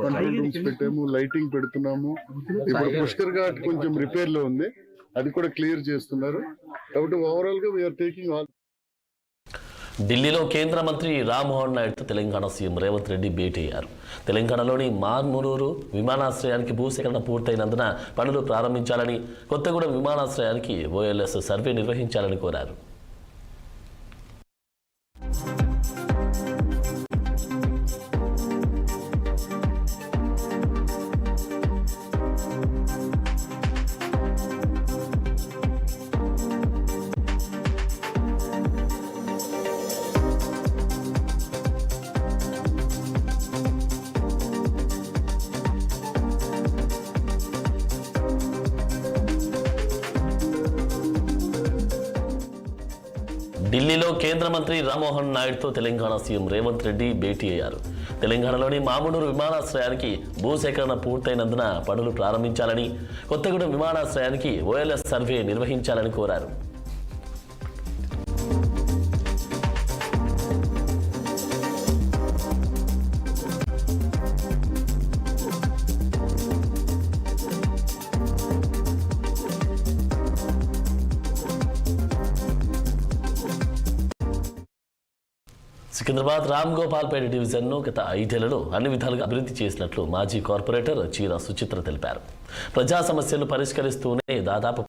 Control rooms పెట్టాము, lighting పెడుతున్నాము. ఇప్పుడు పుష్కర్ ఘాట్ కొంచెం రిపేర్ లో ఉంది, అది కూడా క్లియర్ చేస్తున్నారు. కాబట్టి ఓవరాల్ గా వీఆర్ టేకింగ్ ఆల్. ఢిల్లీలో కేంద్ర మంత్రి రామ్మోహన్ నాయుడుతో తెలంగాణ సీఎం రేవంత్ రెడ్డి భేటీ అయ్యారు. తెలంగాణలోని మార్మురూరు విమానాశ్రయానికి భూసేకరణ పూర్తయినందున పనులు ప్రారంభించాలని, కొత్తగూడెం విమానాశ్రయానికి ఓఎల్ఎస్ సర్వే నిర్వహించాలని కోరారు. ఢిల్లీలో కేంద్ర మంత్రి రామ్మోహన్ నాయుడుతో తెలంగాణ సీఎం రేవంత్ రెడ్డి భేటీ అయ్యారు. తెలంగాణలోని మామునూరు విమానాశ్రయానికి భూసేకరణ పూర్తయినందున పనులు ప్రారంభించాలని, కొత్తగూడెం విమానాశ్రయానికి ఓఎల్ఎస్ సర్వే నిర్వహించాలని కోరారు. సికింద్రాబాద్ రామ్ గోపాల్పేట డివిజన్ను గత 5 ఏళ్లలో అన్ని విధాలుగా అభివృద్ధి చేసినట్లు మాజీ కార్పొరేటర్ చీర సుచిత్ర తెలిపారు. ప్రజా సమస్యలు పరిష్కరిస్తూనే దాదాపు